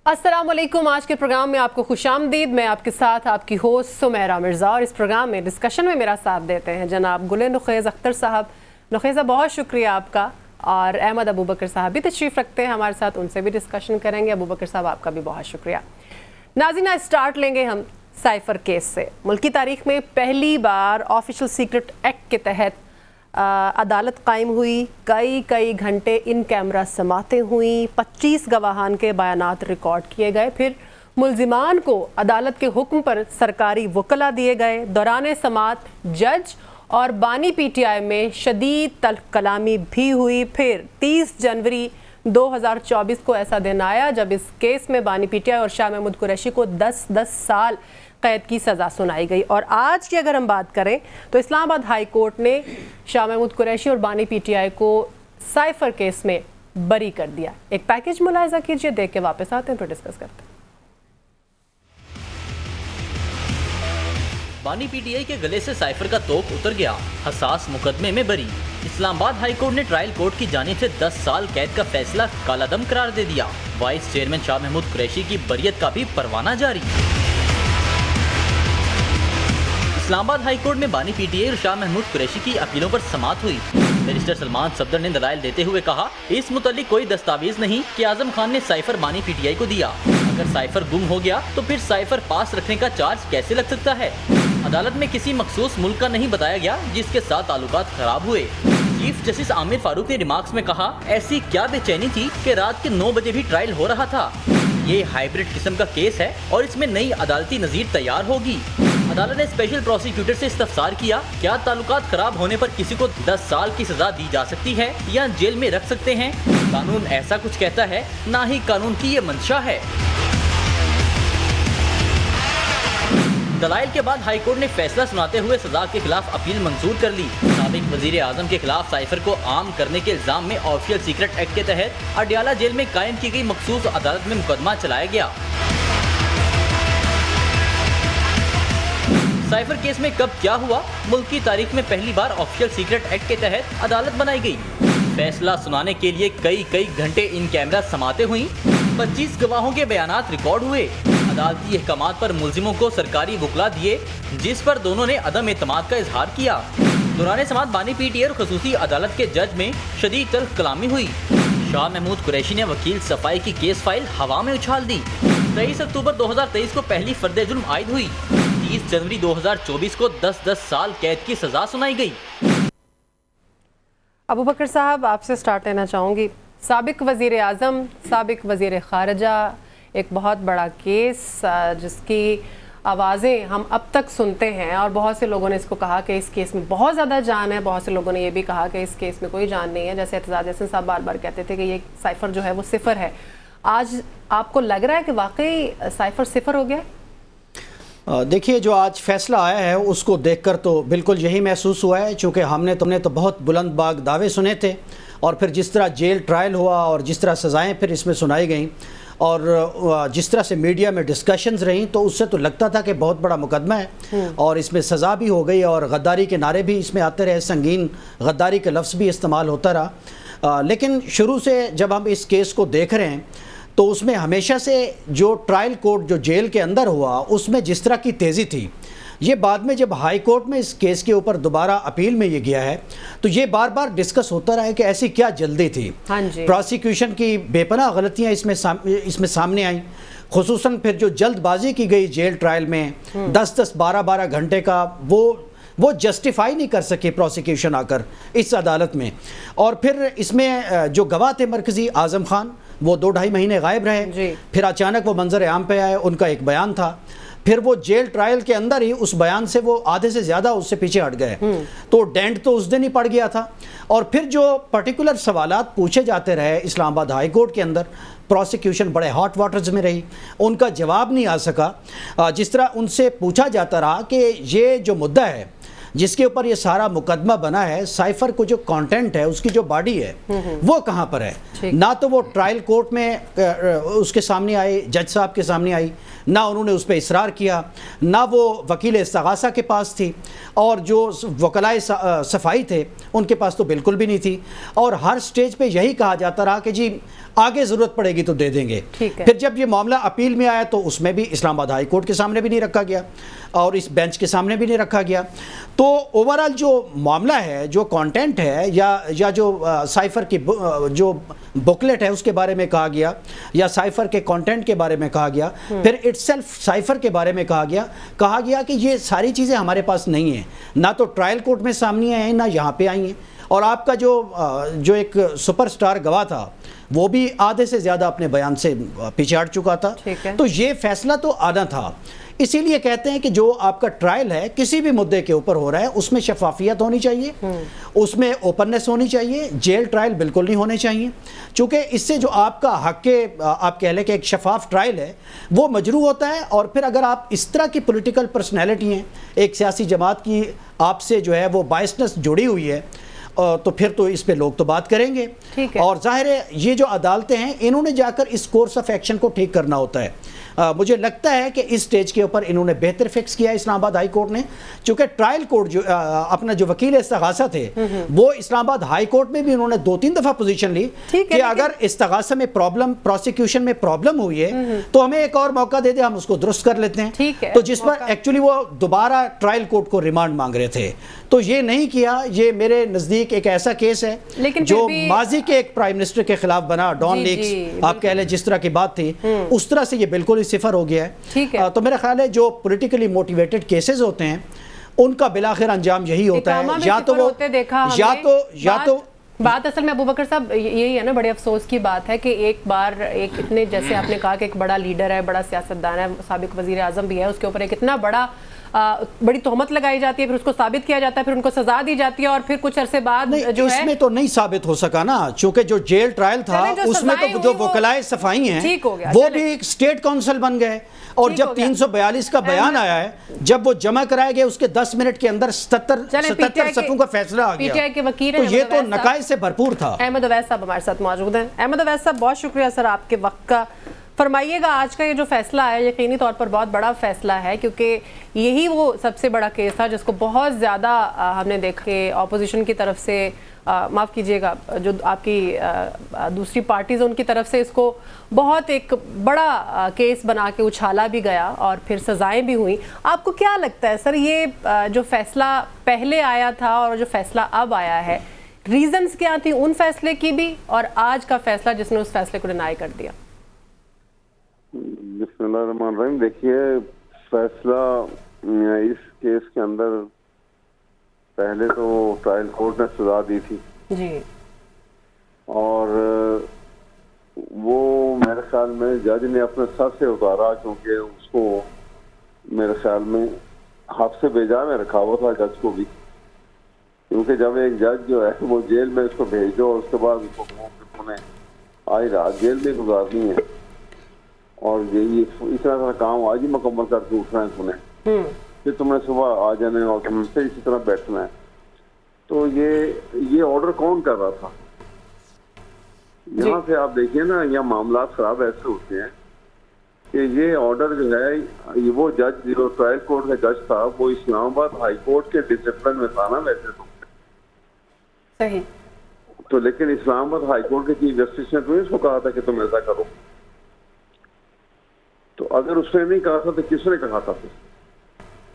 अस्सलाम वालेकुम। आज के प्रोग्राम में आपको खुशामदीद। मैं आपके साथ आपकी होस्ट सुमेरा मिर्ज़ा और इस प्रोग्राम में डिस्कशन में मेरा साथ देते हैं जनाब गुल नुखैज़ अख्तर साहब। नुखैज़ा, बहुत शुक्रिया आपका। और अहमद अबू बकर साहब भी तशरीफ़ रखते हैं हमारे साथ, उनसे भी डिस्कशन करेंगे। अबू बकर साहब, आपका भी बहुत शुक्रिया। नाज़रीन, स्टार्ट लेंगे हम साइफ़र केस से। मुल्की तारीख़ में पहली बार ऑफिशियल सीक्रेट एक्ट के तहत अदालत कायम हुई। कई घंटे इन कैमरा समातें हुई, 25 गवाहान के बयानात रिकॉर्ड किए गए। फिर मुल्जिमान को अदालत के हुक्म पर सरकारी वकला दिए गए। दौरान समात जज और बानी PTI में शदीद तल्ख कलामी भी हुई। फिर 30 जनवरी 2024 को ऐसा दिन आया जब इस केस में बानी PTI और शाह महमूद कुरैशी को 10 साल कैद की सज़ा सुनाई गई। और आज की अगर हम बात करें तो इस्लामाबाद हाई कोर्ट ने शाह महमूद कुरैशी और बानी PTI को साइफर केस में बरी कर दिया। एक पैकेज मुलाहिजा कीजिए, देख के वापस आते हैं फिर डिस्कस करते हैं। बानी PTI के गले से साइफर का तोप उतर गया, हसास मुकदमे में बरी। इस्लामाबाद हाई कोर्ट ने ट्रायल कोर्ट की जानिब से 10 साल कैद का फैसला कालादम करार दे दिया। वाइस चेयरमैन शाह महमूद कुरैशी की बरियत का भी परवाना जारी। इस्लामाबाद हाई कोर्ट में बानी PTI और शाह महमूद कुरैशी की अपीलों पर समाअत हुई। बैरिस्टर सलमान सफदर ने दलाइल देते हुए कहा, इस मुतालिक कोई दस्तावेज नहीं कि आजम खान ने साइफर बानी PTI को दिया। अगर साइफर गुम हो गया तो फिर साइफर पास रखने का चार्ज कैसे लग सकता है। अदालत में किसी मखसूस मुल्क का नहीं बताया गया जिसके साथ ताल्लुकात खराब हुए। चीफ जस्टिस आमिर फारूक ने रिमार्क्स में कहा, ऐसी क्या बेचैनी थी कि रात के 9 बजे भी ट्रायल हो रहा था। ये हाइब्रिड किस्म का केस है और इसमें नई अदालती नज़ीर तैयार होगी। अदालत ने स्पेशल प्रोसिक्यूटर से इस्तफसार किया, क्या ताल्लुकात खराब होने पर किसी को 10 साल की सजा दी जा सकती है या जेल में रख सकते हैं। कानून ऐसा कुछ कहता है, ना ही कानून की ये मंशा है। दलाइल के बाद हाईकोर्ट ने फैसला सुनाते हुए सजा के खिलाफ अपील मंजूर कर ली। साबिक वजीर आजम के खिलाफ साइफर को आम करने के इल्जाम में ऑफिशियल सीक्रेट एक्ट के तहत अडयाला जेल में कायम की गई मखसूस अदालत में मुकदमा चलाया गया। साइफर केस में कब क्या हुआ? मुल्क की तारीख में पहली बार ऑफिशियल सीक्रेट एक्ट के तहत अदालत बनाई गई। फैसला सुनाने के लिए कई घंटे इन कैमरा समातें हुई। 25 गवाहों के बयानात रिकॉर्ड हुए। अदालती अहकामात पर मुल्जिमों को सरकारी वकला दिए, जिस पर दोनों ने अदम एतमाद का इजहार किया। दौरान समात बानी PTI और खसूसी अदालत के जज में शदीद तल्ख कलामी हुई। शाह महमूद कुरैशी ने वकील सफाई की केस फाइल हवा में उछाल दी। 23 अक्टूबर 2023 को पहली फर्द जुल्म आयद हुई। 30 जनवरी 2024 को 10 साल कैद की सजा सुनाई गई। अबू बकर साहब, आपसे स्टार्ट लेना चाहूँगी। साबिक वज़ीर आज़म, साबिक वज़ीर ख़ारजा, एक बहुत बड़ा केस जिसकी आवाज़ें हम अब तक सुनते हैं और बहुत से लोगों ने इसको कहा कि इस केस में बहुत ज़्यादा जान है। बहुत से लोगों ने ये भी कहा कि इस केस में कोई जान नहीं है। जैसे एतजाज़ हसन साहब बार बार कहते थे कि ये साइफ़र जो है वो सिफर है। आज आपको लग रहा है कि वाकई साइफ़र सिफर हो गया? देखिए, जो आज फैसला आया है उसको देखकर तो बिल्कुल यही महसूस हुआ है, चूँकि हमने तो बहुत बुलंद बाग दावे सुने थे और फिर जिस तरह जेल ट्रायल हुआ और जिस तरह सज़ाएं फिर इसमें सुनाई गई और जिस तरह से मीडिया में डिस्कशंस रहीं, तो उससे तो लगता था कि बहुत बड़ा मुकदमा है और इसमें सज़ा भी हो गई और गद्दारी के नारे भी इसमें आते रहे, संगीन गद्दारी का लफ्ज़ भी इस्तेमाल होता रहा। लेकिन शुरू से जब हम इस केस को देख रहे हैं तो उसमें हमेशा से जो ट्रायल कोर्ट जो जेल के अंदर हुआ उसमें जिस तरह की तेज़ी थी, ये बाद में जब हाई कोर्ट में इस केस के ऊपर दोबारा अपील में ये गया है तो ये बार बार डिस्कस होता रहा है कि ऐसी क्या जल्दी थी। हाँ जी। प्रोसिक्यूशन की बेपनाह गलतियाँ इसमें सामने आई, खुसूसन फिर जो जल्दबाजी की गई जेल ट्रायल में 10-10, 12-12 घंटे का वो जस्टिफाई नहीं कर सके प्रोसिक्यूशन आकर इस अदालत में। और फिर इसमें जो गवाह थे मरकज़ी आज़म खान, वो 2-2.5 महीने गायब रहे। फिर अचानक वो मंजर आम पे आए, उनका एक बयान था, फिर वो जेल ट्रायल के अंदर ही उस बयान से वो आधे से ज़्यादा उससे पीछे हट गए। तो डेंट तो उस दिन ही पड़ गया था। और फिर जो पर्टिकुलर सवालात पूछे जाते रहे इस्लामाबाद हाई कोर्ट के अंदर, प्रोसिक्यूशन बड़े हॉट वाटर्स में रही, उनका जवाब नहीं आ सका। जिस तरह उनसे पूछा जाता रहा कि ये जो मुद्दा है जिसके ऊपर ये सारा मुकदमा बना है, साइफर को जो कंटेंट है, उसकी जो बॉडी है वो कहाँ पर है। ना तो वो ट्रायल कोर्ट में उसके सामने आई, जज साहब के सामने आई, ना उन्होंने उस पर इसरार किया, ना वो वकील इस्तगासा के पास थी, और जो वकलाए सफाई थे उनके पास तो बिल्कुल भी नहीं थी। और हर स्टेज पे यही कहा जाता रहा कि जी आगे ज़रूरत पड़ेगी तो दे देंगे। फिर जब ये मामला अपील में आया तो उसमें भी इस्लामाबाद हाई कोर्ट के सामने भी नहीं रखा गया और इस बेंच के सामने भी नहीं रखा गया। तो ओवरऑल जो मामला है, जो कंटेंट है, या जो साइफर की जो बुकलेट है उसके बारे में कहा गया, या साइफर के कंटेंट के बारे में कहा गया, फिर इटसेल्फ साइफर के बारे में कहा गया कि ये सारी चीज़ें हमारे पास नहीं हैं, ना तो ट्रायल कोर्ट में सामने आई हैं, ना यहाँ पे आई हैं। और आपका जो एक सुपरस्टार गवाह था वो भी आधे से ज़्यादा अपने बयान से पीछे हट चुका था। तो ये फैसला तो आना था। इसीलिए कहते हैं कि जो आपका ट्रायल है किसी भी मुद्दे के ऊपर हो रहा है उसमें शफाफियत होनी चाहिए, उसमें ओपननेस होनी चाहिए, जेल ट्रायल बिल्कुल नहीं होने चाहिए, क्योंकि इससे जो आपका हक के आप कह लें कि एक शफाफ ट्रायल है वो मजरू होता है। और फिर अगर आप इस तरह की पॉलिटिकल पर्सनैलिटी हैं, एक सियासी जमात की आपसे जो है वो बायसनेस जुड़ी हुई है, तो फिर तो इस पे लोग तो बात करेंगे। और जाहिर है ये जो अदालतें हैं इन्होंने जाकर इस कोर्स ऑफ एक्शन को ठीक करना होता है। मुझे लगता है कि इस स्टेज के ऊपर इन्होंने बेहतर फिक्स किया इस्लामाबाद हाई कोर्ट ने, चूँकि ट्रायल कोर्ट जो अपना जो वकील इस्तगासा थे वो इस्लामाबाद हाई कोर्ट में भी उन्होंने 2-3 दफ़ा पोजीशन ली कि अगर इस्तगासा में प्रॉब्लम, प्रोसिक्यूशन में प्रॉब्लम हुई है तो हमें एक और मौका दे दे, हम उसको दुरुस्त कर लेते हैं। तो जिस पर एक्चुअली वो दोबारा ट्रायल कोर्ट को रिमांड मांग रहे थे, तो ये नहीं किया। ये मेरे नज़दीक एक ऐसा केस है जो माजी के एक प्राइम मिनिस्टर के खिलाफ बना, डॉन लीक्स आप कह लें, जिस तरह की बात थी उस तरह से ये बिल्कुल सिफर हो गया है। तो मेरा ख्याल है जो पॉलिटिकली मोटिवेटेड केसेस होते हैं उनका बिलाखिर अंजाम यही होता है, या तो वो या तो बात असल में अबू बकर साहब यही है ना, बड़े अफसोस की बात है कि एक बार एक इतने, जैसे आपने कहा कि एक बड़ा लीडर है, बड़ा सियासतदान है, साबिक वजीर आजम भी है, उसके ऊपर एक इतना बड़ी तोहमत लगाई जाती है, फिर उसको साबित किया जाता है, फिर उनको सजा दी जाती है, और फिर कुछ अरसे बाद जो है इसमें तो नहीं साबित हो सका ना, क्योंकि जो जेल ट्रायल था उसमें तो जो वकलाए सफाई हैं वो भी एक स्टेट काउंसिल बन गए। और जब 342 का बयान आया है, जब वो जमा कराए गए उसके 10 मिनट के अंदर 77 सफ़ों का फैसला आ गया। के वकील तो ये तो नकाइज से भरपूर था। अहमद अवैस साहब हमारे साथ मौजूद हैं। अहमद अवैस साहब, बहुत शुक्रिया सर आपके वक्त का। फरमाइएगा, आज का ये जो फैसला है यकीनी तौर पर बहुत बड़ा फैसला है, क्योंकि यही वो सबसे बड़ा केस था जिसको बहुत ज़्यादा हमने देखा कि ऑपोजिशन की तरफ से, माफ़ कीजिएगा, जो आपकी दूसरी पार्टीज़ उनकी तरफ से इसको बहुत एक बड़ा केस बना के उछाला भी गया और फिर सज़ाएं भी हुई। आपको क्या लगता है सर, ये जो फैसला पहले आया था और जो फैसला अब आया है, रीज़न्स क्या थी उन फैसले की भी और आज का फैसला जिसने उस फैसले को डिनाई कर दिया? बिस्मिल्लाहिर्रहमानिर्रहीम। देखिए, फैसला इस केस के अंदर पहले तो ट्रायल कोर्ट ने सजा दी थी जी, और वो मेरे ख्याल में जज ने अपने सर से उतारा, क्योंकि उसको मेरे ख्याल में हाथ से बेजा में रखा हुआ था जज को भी, क्योंकि जब एक जज जो है वो जेल में उसको भेज दो और उसके बाद उसको आई रात जेल में गुजारनी है और ये इतना सारा काम आज ही मुकम्मल करके उठना है तुम्हें, फिर तुमने सुबह आ जाना है और तुमसे इसी तरह बैठना है। तो ये ऑर्डर कौन कर रहा था? यहाँ से आप देखिए ना, यहाँ मामला खराब ऐसे होते हैं कि ये ऑर्डर जो है, ये वो जज जो ट्रायल कोर्ट का जज था वो इस्लामाबाद हाई कोर्ट के डिसिप्लिन में था ना वैसे तो सही, तो लेकिन इस्लामाबाद हाई कोर्ट के चीफ जस्टिस ने तो इसको कहा था कि तुम ऐसा करो। तो अगर उसने नहीं कहा था तो किसने कहा था फिर?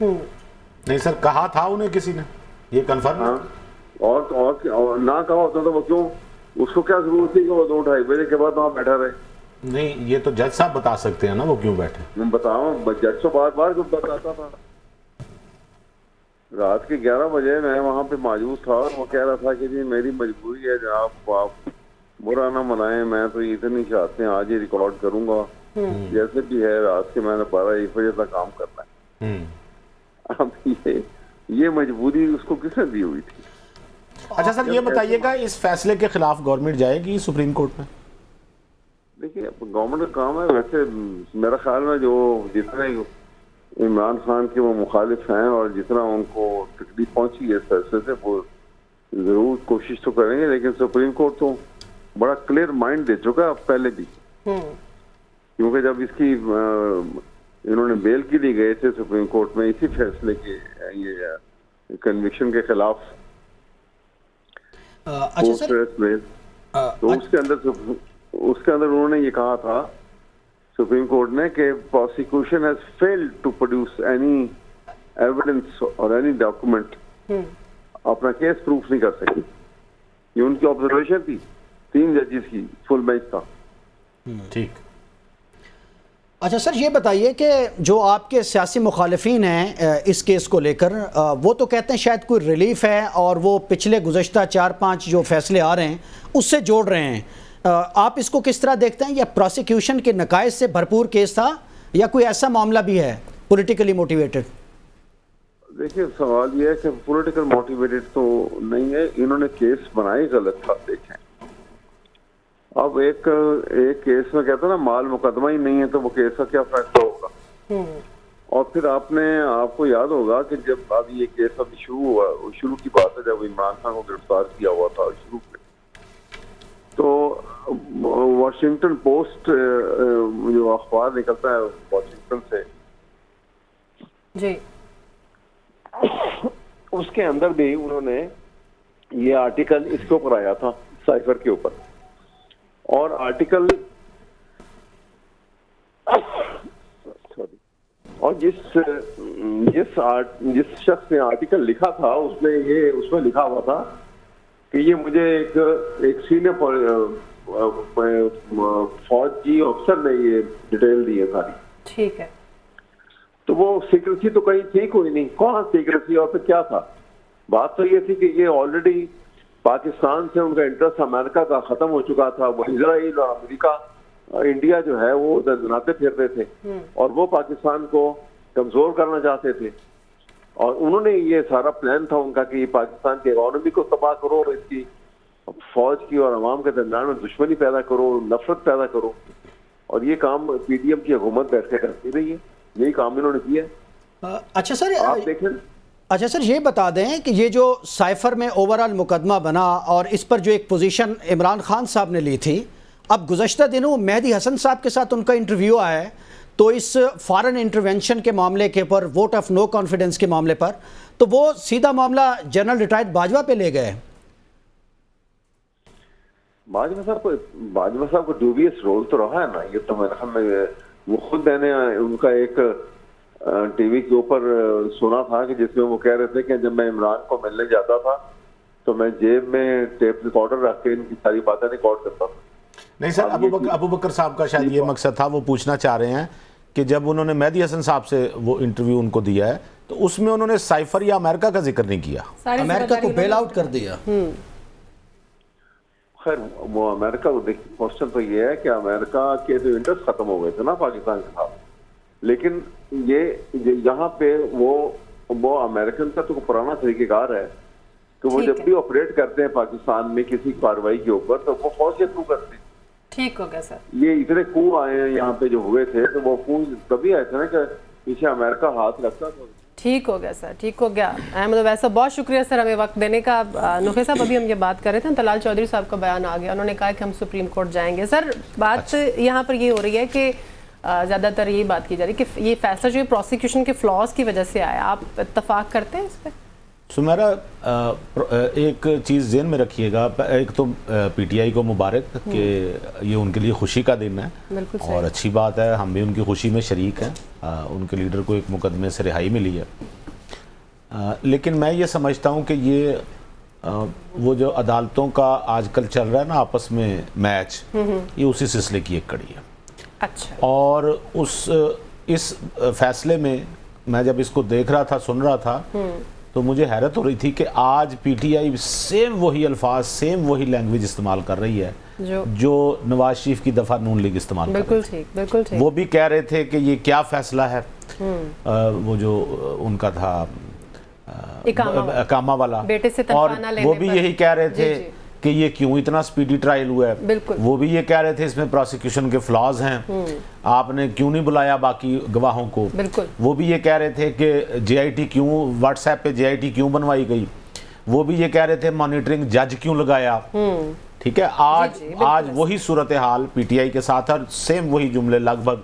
नहीं सर, कहा था उन्हें किसी ने, ये कंफर्म। हाँ, और ना कहा होता तो वो क्यों, उसको क्या जरूरत थी कि वो 2-2:30 बजे के बाद वहाँ बैठा रहे? नहीं, ये तो जज साहब बता सकते हैं ना वो क्यों बैठे। मैं बताऊँ, जज तो बार बार कुछ बताता था। रात के 11 बजे मैं वहाँ पे मौजूद था और वो कह रहा था कि जी मेरी मजबूरी है जनाब, आप बुरा ना मनाएं, मैं तो इतनी चाहते हैं आज ही रिकॉर्ड करूंगा, जैसे भी है रात के मैंने 12-1 बजे तक काम करना है। अब ये मजबूरी उसको किसने दी हुई थी? अच्छा सर, ये बताइएगा, इस फैसले के खिलाफ गवर्नमेंट जाएगी सुप्रीम कोर्ट में? देखिए, गवर्नमेंट का काम है वैसे, मेरा ख्याल में जो जितने इमरान खान के वो मुखालिफ हैं और जितना उनको तकलीफ पहुंची है इस फैसले से वो जरूर कोशिश तो करेंगे, लेकिन सुप्रीम कोर्ट तो बड़ा क्लियर माइंड दे चुका है पहले भी, क्योंकि जब इसकी इन्होंने बेल के लिए गए थे सुप्रीम कोर्ट में इसी फैसले के ये कन्विक्शन के खिलाफ अच्छा सर, तो उसके अंदर उन्होंने ये कहा था सुप्रीम कोर्ट ने कि prosecution has failed to produce any evidence और एनी डॉक्यूमेंट, अपना केस प्रूफ नहीं कर सकी। ये उनकी ऑब्जर्वेशन थी 3 जजेस की फुल बेंच था। ठीक। अच्छा सर, ये बताइए कि जो आपके सियासी मुखालिफिन हैं इस केस को लेकर, वो तो कहते हैं शायद कोई रिलीफ है और वो पिछले गुज़श्ता 4-5 जो फैसले आ रहे हैं उससे जोड़ रहे हैं। आप इसको किस तरह देखते हैं? या प्रोसिक्यूशन के नकाइज से भरपूर केस था या कोई ऐसा मामला भी है पॉलिटिकली मोटिवेटेड? देखिए, सवाल ये है कि पॉलिटिकल मोटिवेटेड तो नहीं है, इन्होंने केस बनाए गलत था। देखें, अब एक केस में कहते हैं ना, माल मुकदमा ही नहीं है तो वो केस का क्या फैसला होगा। और फिर आपको याद होगा कि जब अभी ये केस अभी शुरू की बात है, जब इमरान खान को गिरफ्तार किया हुआ था शुरू में, तो वॉशिंगटन पोस्ट जो अखबार निकलता है वॉशिंगटन से जी, उसके अंदर भी उन्होंने ये आर्टिकल इसके ऊपर आया था, साइफर के ऊपर। और आर्टिकल और जिस शख्स ने आर्टिकल लिखा था उसमें लिखा हुआ था कि ये मुझे एक सीनियर फौजी अफसर ने ये डिटेल दी है सारी। ठीक है। तो वो सीक्रेसी तो कहीं थी कोई नहीं, कहाँ सीक्रेसी और फिर क्या था? बात तो ये थी कि ये ऑलरेडी पाकिस्तान से उनका इंटरेस्ट अमेरिका का खत्म हो चुका था। वो इजराइल और अमेरिका, इंडिया जो है वो दरदनाते फिर रहे थे और वो पाकिस्तान को कमजोर करना चाहते थे। और उन्होंने ये सारा प्लान था उनका कि पाकिस्तान की इकोनॉमी को तबाह करो, इसकी फौज की और अवाम के दरमियान में दुश्मनी पैदा करो, नफरत पैदा करो। और ये काम पीडीएम की हुकूमत बैठ के करती रही है, यही काम इन्होंने किया। अच्छा सर, आप देखें। अच्छा सर, ये बता दें कि ये जो साइफर में ओवरऑल मुकदमा बना और इस पर जो एक पोजीशन इमरान खान साहब ने ली थी, अब गुज़श्ता दिनों मेहदी हसन साहब के साथ उनका इंटरव्यू आया है, तो इस फॉरेन इंटरवेंशन के मामले के ऊपर, वोट ऑफ नो कॉन्फिडेंस के मामले पर, तो वो सीधा मामला जनरल रिटायर्ड बाजवा पे ले गए। बाजवा साहब को ड्यूबियस रोल तो रहा है ना, ये तो मेरे ख्याल में वो खुद मैंने उनका एक टीवी के ऊपर सुना था कि जिसमें वो कह रहे थे कि जब मैं इमरान को मिलने जाता था तो मैं जेब में टेप रिकॉर्डर रख के इनकी सारी बातें रिकॉर्ड करता था। नहीं सर, अबू बकर साहब का शायद ये मकसद था, वो पूछना चाह रहे हैं कि जब उन्होंने मेहदी हसन साहब से वो इंटरव्यू उनको दिया है तो उसमें उन्होंने साइफर या अमेरिका का जिक्र नहीं किया, अमेरिका को बेल आउट कर दिया। खैर, वो अमेरिका को देखिए, क्वेश्चन तो ये है कि अमेरिका के तो इंटरेस्ट खत्म हो गए थे ना पाकिस्तान के साथ, लेकिन ये यहाँ पे वो अमेरिकन का तो पुराना तरीकेकार है कि वो जब भी ऑपरेट करते हैं पाकिस्तान में किसी कार्रवाई के ऊपर तो वो फौज के थ्रू करते हैं। ठीक हो गया सर। ये इतने कू आए हैं यहाँ पे जो हुए थे, तो वो कू तभी आए थे ना कि पीछे अमेरिका हाथ रखता था। ठीक हो गया सर, ठीक हो गया। मतलब वैसा बहुत शुक्रिया सर हमें वक्त देने का। नुखी साहब, अभी हम ये बात कर रहे थे, तलाल चौधरी साहब का बयान आ गया, उन्होंने कहा कि हम सुप्रीम कोर्ट जाएंगे। सर बात यहाँ पर ये हो रही है कि ज़्यादातर यही बात की जा रही है कि ये फैसला जो है प्रोसिक्यूशन के फ्लॉज की वजह से आया। आप इत्तफाक करते हैं इस पर? सुमेरा, एक चीज़ ज़हन में रखिएगा, एक तो पीटीआई को मुबारक कि ये उनके लिए खुशी का दिन है और अच्छी बात है, हम भी उनकी खुशी में शरीक हैं। उनके लीडर को एक मुकदमे से रिहाई मिली है, लेकिन मैं ये समझता हूँ कि ये वो जो अदालतों का आजकल चल रहा है ना आपस में मैच, ये उसी सिलसिले की एक कड़ी है। अच्छा। और इस फैसले में मैं जब इसको देख रहा था, सुन रहा था, तो मुझे हैरत हो रही थी कि आज पीटीआई सेम वही अल्फाज, सेम वही लैंग्वेज इस्तेमाल कर रही है जो नवाज शरीफ की दफा नून लीग इस्तेमाल कर रही थी। बिल्कुल ठीक। वो भी कह रहे थे कि ये क्या फैसला है, वो जो उनका था इकामा वाला, बेटे से और वो भी यही कह रहे थे कि ये क्यों इतना स्पीडी ट्रायल हुआ है। बिल्कुल। वो भी ये कह रहे थे इसमें प्रोसिक्यूशन के फ्लॉज हैं, आपने क्यों नहीं बुलाया बाकी गवाहों को। बिल्कुल। वो भी ये कह रहे थे कि जेआईटी क्यों, व्हाट्सएप पे जेआईटी क्यों बनवाई गई। वो भी ये कह रहे थे मॉनिटरिंग जज क्यों लगाया। ठीक है, आज वही सूरत हाल पीटीआई के साथ और सेम वही जुमले, लगभग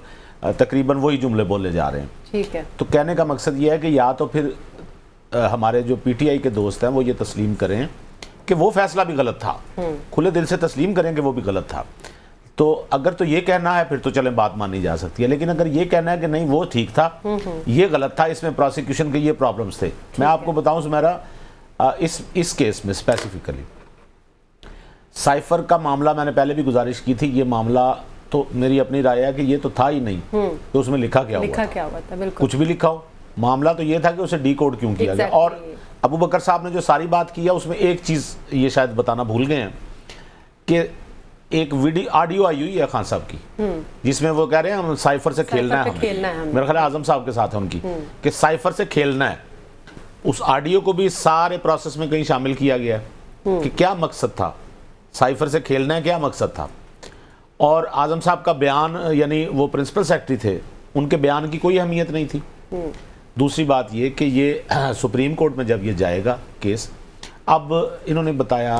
तकरीबन वही जुमले बोले जा रहे हैं। ठीक है, तो कहने का मकसद ये है कि या तो फिर हमारे जो पीटीआई के दोस्त हैं वो ये तस्लीम करें कि वो फैसला भी गलत था, खुले दिल से तस्लीम करें कि वो भी गलत था। तो अगर तो ये कहना है फिर तो चलें बात मानी जा सकती है, लेकिन अगर ये कहना है कि नहीं वो ठीक था, ये गलत था, इसमें प्रोसिक्यूशन के ये प्रॉब्लम्स थे। मैं आपको बताऊं सुमेरा, इस केस में स्पेसिफिकली साइफर का मामला मैंने पहले भी गुजारिश की थी, ये मामला तो मेरी अपनी राय है कि ये तो था ही नहीं, तो उसमें लिखा क्या हुआ था। बिल्कुल कुछ भी लिखा हो, मामला तो ये था कि उसे डिकोड क्यों किया गया। और अबू बकर साहब ने जो सारी बात की है उसमें एक चीज ये शायद बताना भूल गए हैं कि एक वीडियो ऑडियो आई हुई है खान साहब की, जिसमें वो कह रहे हैं हम साइफर से खेलना है, मेरा ख्याल आजम साहब के साथ है उनकी, कि साइफर से खेलना है। उस ऑडियो को भी सारे प्रोसेस में कहीं शामिल किया गया है कि क्या मकसद था, साइफर से खेलना है, क्या मकसद था। और आजम साहब का बयान, यानी वो प्रिंसिपल सेक्रेटरी थे, उनके बयान की कोई अहमियत नहीं थी। दूसरी बात ये कि ये सुप्रीम कोर्ट में जब ये जाएगा केस, अब इन्होंने बताया,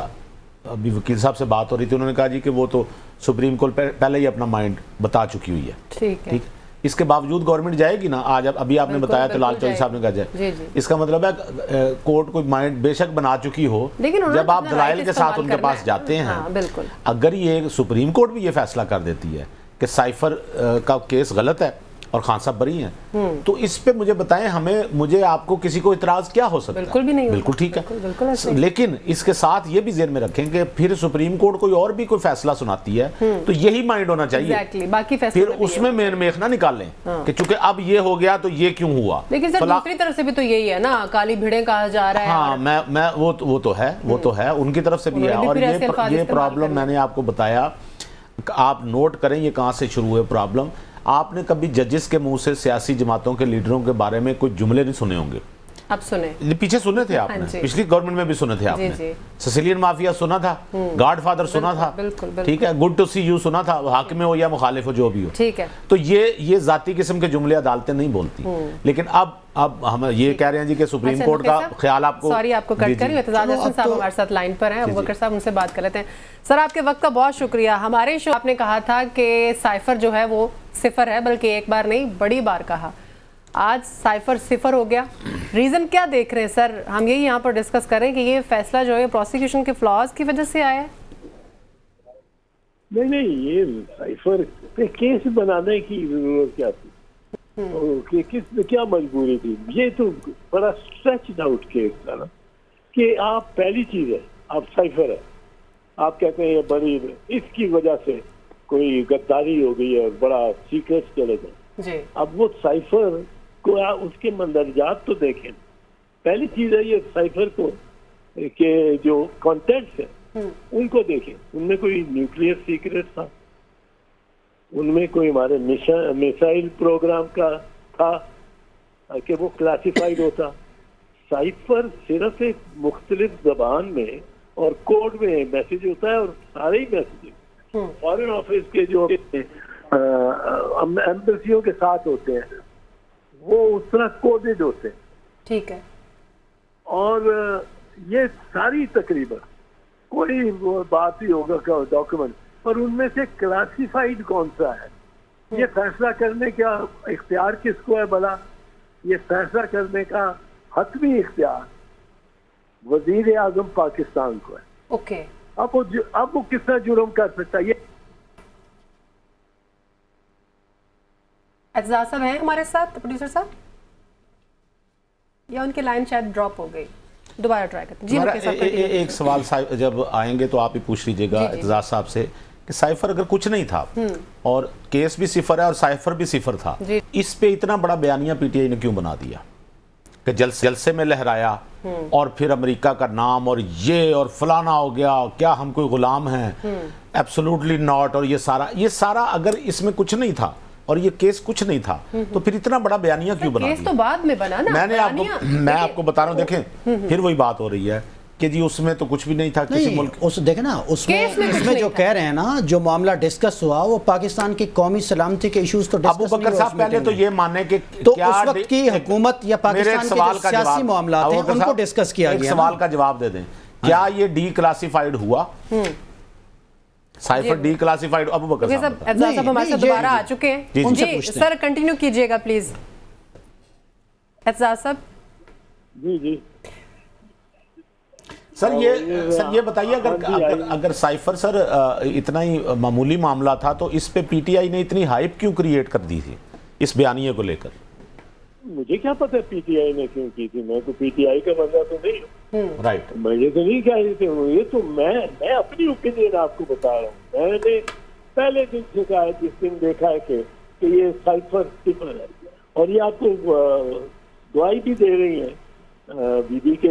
अभी वकील साहब से बात हो रही थी, उन्होंने कहा जी कि वो तो सुप्रीम कोर्ट पहले ही अपना माइंड बता चुकी हुई है। ठीक, इसके बावजूद गवर्नमेंट जाएगी ना। आज अभी आपने बताया तो लाल चौधरी साहब ने कहा जाए, इसका मतलब है कोर्ट कोई माइंड बेशक बना चुकी हो, जब आप दलाइल के साथ उनके पास जाते हैं, अगर ये सुप्रीम कोर्ट भी ये फैसला कर देती है कि साइफर का केस गलत है और खान साहब बरी हैं, तो इस पे मुझे बताएं, मुझे आपको किसी को इतराज क्या हो सकता है? बिल्कुल भी नहीं, बिल्कुल ठीक है। लेकिन इसके साथ ये भी ज़हन में रखें कि फिर सुप्रीम कोर्ट कोई और भी कोई फैसला सुनाती है तो यही माइंड होना चाहिए, बाकी फिर उसमें मेन मेख ना निकालें कि चूंकि अब ये हो गया तो ये क्यों हुआ। लेकिन सर दूसरी तरफ से भी तो यही है ना, काली भिड़े कहा जा रहा है। हाँ, मैं वो तो है उनकी तरफ से भी है। और ये प्रॉब्लम मैंने आपको बताया, आप नोट करें ये कहाँ से शुरू हुए प्रॉब्लम। आपने कभी जजेस के मुंह से सियासी जमातों के लीडरों के बारे में कुछ जुमले नहीं सुने होंगे? अब सुने, पीछे सुने थे आपने, पिछली गवर्नमेंट में भी सुने थे आपने, सिसिलियन माफिया सुना था, गॉडफादर सुना था, ठीक है, गुड टू सी यू सुना था, हाकिम हो या मुखालिफ हो जो भी हो, ठीक है। तो ये जाती किस्म के जुमले अदालतें नहीं बोलती। लेकिन अब हम ये कह रहे हैं जी कि सुप्रीम कोर्ट का ख्याल आपको, सॉरी आपको कट करी, एतजाज हसन साहब हमारे साथ लाइन पर हैं, अबू बकर साहब उनसे बात कर लेते हैं। सर आपके वक्त का बहुत शुक्रिया। हमारे शो आपने कहा था कि साइफर जो है वो सिफर है, बल्कि एक बार नहीं बड़ी बार कहा, आज साइफर सिफर हो गया। रीजन क्या देख रहे हैं सर? हम यही यहाँ पर डिस्कस करें कि ये फैसला जो है प्रोसिक्यूशन के फ्लॉज की वजह से आया है। नहीं, ये साइफर पे केस बनाने की जरूरत क्या थी, कि किस क्या मजबूरी थी? ये तो बड़ा स्ट्रेच्ड आउट केस था ना, कि आप पहली चीज है, आप साइफर है, आप कहते हैं बड़ी इसकी वजह से कोई गद्दारी हो गई है और बड़ा सीक्रेट चले गए। अब वो साइफर को उसके मंदरजात तो देखें। पहली चीज है ये साइफर को के जो कंटेंट्स है उनको देखें, उनमें कोई न्यूक्लियर सीक्रेट था, उनमें कोई हमारे मिसाइल प्रोग्राम का था कि वो क्लासिफाइड होता। साइफर सिर्फ एक मुख्तलिफ जबान में और कोड में मैसेज होता है, और सारे ही मैसेज फॉरेन ऑफिस के जो एम्बेसियों के साथ होते हैं वो उस तरह कोडेड होते हैं, ठीक है। और ये सारी तकरीबन कोई बात ही होगा का डॉक्यूमेंट, पर उनमें से क्लासिफाइड कौन सा है, ये फैसला करने का इख्तियार किसको है भला? ये फैसला करने का हतमी इख्तियार वजीर आजम पाकिस्तान को है। ओके, अब वो कितना जुर्म कर सकता है? ये एतजाज साहब हैं हमारे साथ, प्रोड्यूसर साहब, या उनकी लाइन शायद ड्रॉप हो गई, दोबारा ट्राई करते हैं जी। एक सवाल जब आएंगे तो आप ही पूछ लीजिएगा एतजाज साहब से कि साइफर अगर कुछ नहीं था और केस भी सिफर है और साइफर भी सिफर था, इस पे इतना बड़ा बयानिया पीटीआई ने क्यों बना दिया कि जलसे में लहराया और फिर अमेरिका का नाम और ये और फलाना हो गया, क्या हम कोई गुलाम हैं? Absolutely not. और ये सारा अगर इसमें कुछ नहीं था और ये केस कुछ नहीं था तो फिर इतना बड़ा बयानिया क्यों बना दिया? केस तो बाद में बना ना। मैं आपको बता रहा हूँ, देखें फिर वही बात हो रही है कि जी उसमें तो कुछ भी नहीं था किसी नहीं, मुल्क। उस देखे ना उसमें केस में कुछ इसमें नहीं जो था। कह रहे हैं ना, जो मामला डिस्कस हुआ वो पाकिस्तान की कौमी सलामती के इश्यूज तो डिस्कस अबू नहीं बकर हुए साहब उस पहले मीटिंग तो में। ये माने कि तो क्या उस वक्त की हुकूमत या पाकिस्तान के जो सियासी मामला थे उनको डिस्कस किया गया। सवाल का जवाब दे दें, क्या ये डी क्लासिफाइड हुआ? Cipher declassified? Abu Bakar okay साहब सब एजाज साहब हमारे साथ जी, दोबारा जी, आ चुके हैं। जी, उनसे जी पूछते हैं। सर कंटिन्यू कीजिएगा प्लीज। एजाज साहब जी जी सर ये बताइए, अगर साइफर सर इतना ही मामूली मामला था तो इस पे पीटीआई ने इतनी हाइप क्यों क्रिएट कर दी थी इस बयानिए को लेकर? मुझे क्या पता पीटीआई ने क्यों की थी, मैं तो पीटीआई का बंदा तो नहीं हूँ। राइट। मुझे तो नहीं कह रही थी ये तो मैं अपनी ओपिनियन आपको बता रहा हूँ। मैंने पहले दिन से कहा, जिस दिन देखा है कि ये साइफर सिफर है, और ये आपको दुआई भी दे रही है बीबी के।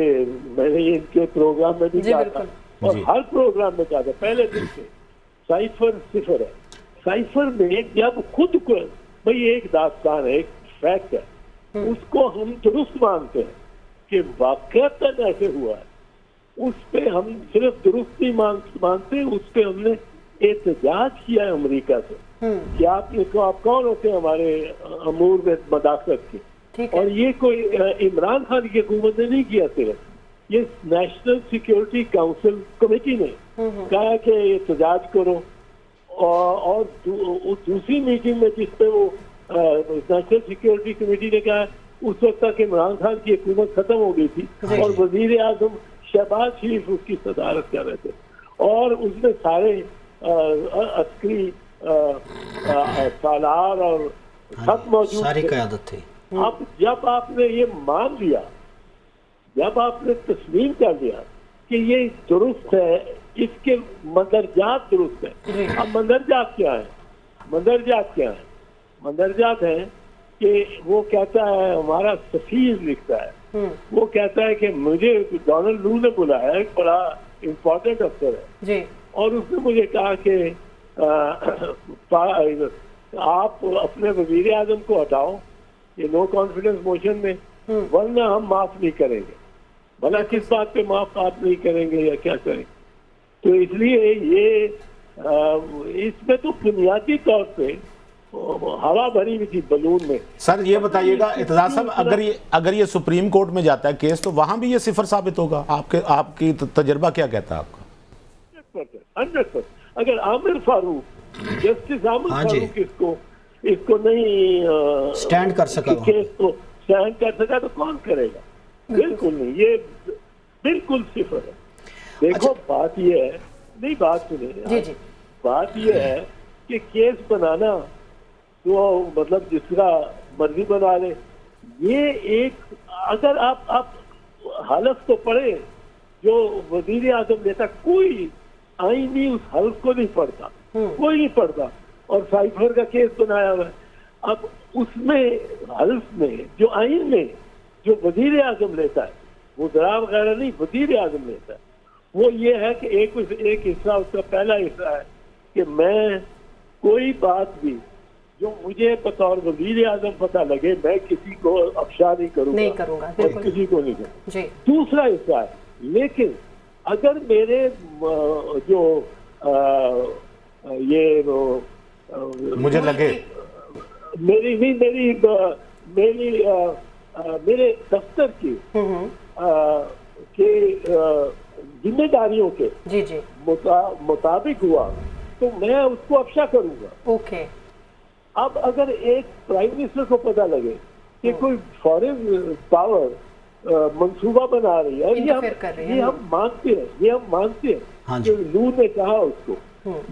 मैंने ये इनके प्रोग्राम में भी जी, कहा बिल्कुल। था और जी। हर प्रोग्राम में कहा था पहले दिन से, साइफर सिफर है। साइफर में जब खुद को भाई एक दास्तान है, एक फैक्ट है, उसको हम दुरुस्त मानते हैं कि वाकईतन ऐसे हुआ है, उस पे हम सिर्फ दुरुस्त नहीं मानते, उस पे हमने एहतजाज किया है अमेरिका से कि आप कौन होते हैं हमारे अमूर में मदाखलत के। ठीक है। और ये कोई इमरान खान की हुकूमत ने नहीं किया, सिर्फ ये नेशनल सिक्योरिटी काउंसिल कमेटी ने कहा कि एहतजाज करो। और दूसरी मीटिंग में जिसपे वो नेशनल सिक्योरिटी कमेटी ने कहा, उस वक्त तक इमरान खान की हुकूमत खत्म हो गई थी और वजीर आजम शहबाज शरीफ उसकी सदारत कर रहे थे, और उसमें सारे अस्करी सालार और सब मौजूद सारी थे। क़यादत थी। अब जब आपने ये मान लिया, जब आपने तस्लीम कर लिया कि ये दुरुस्त है, इसके मंदरजात दुरुस्त है। अब मंदरजात क्या है? मंदरजात क्या है? मंदरजात है कि वो कहता है, हमारा सफीर लिखता है, वो कहता है कि मुझे डोनाल्ड लू ने बुलाया, एक बड़ा इम्पोर्टेंट अफसर है जी, और उसने मुझे कहा कि आप अपने वजीर आजम को हटाओ ये नो कॉन्फिडेंस मोशन में, वरना हम माफ नहीं करेंगे। भला किस बात पे माफ आप नहीं करेंगे या क्या करेंगे? तो इसलिए ये इसमें तो बुनियादी तौर पे हवा भरी हुई थी बलून में। सर ये बताइएगा इत्तेजाज साहब, अगर ये सुप्रीम कोर्ट में जाता है केस तो वहां भी ये सिफर साबित होगा? आपकी तजर्बा क्या कहता है आपका? 100%। अगर आमिर फारूक, जस्टिस आमिर हाँ जी। फारूक इसको नहीं स्टैंड कर सका वहाँ। केस को स्टैंड कर सका तो कौन करेगा? बिल्कुल नहीं, ये बिल्कुल सिफर है। देखो बात ये है, नहीं बात सुने जी जी, बात ये है कि केस बनाना तो मतलब जिसका मर्जी बना ले। ये एक, अगर आप हलफ तो पढ़े जो वजीर आजम देता, कोई आईनी उस हल्फ को नहीं पढ़ता, कोई नहीं पढ़ता, और साइफर का केस बनाया हुआ है। अब उसमें हल्फ में जो आइन में जो वजीर आजम लेता है, वो जरा वगैरह नहीं, वजीर आजम लेता है, वो ये है कि एक हिस्सा, उसका पहला हिस्सा है कि मैं कोई बात भी जो मुझे बतौर वजीर आजम पता लगे, मैं किसी को अफशा नहीं करूंगा और बिल्कुल। किसी को नहीं करूंगा। जी, दूसरा हिस्सा है, लेकिन अगर मेरे जो मुझे लगे मेरे दफ्तर की जिम्मेदारियों के जी जी, मुताबिक हुआ तो मैं उसको अफशा करूंगा। ओके। अब अगर एक प्राइम मिनिस्टर को पता लगे कि कोई फॉरेन पावर मंसूबा बना रही है, और Interfere कर रही है। ये हम मानते हैं हाँ कि जी। लू ने कहा उसको,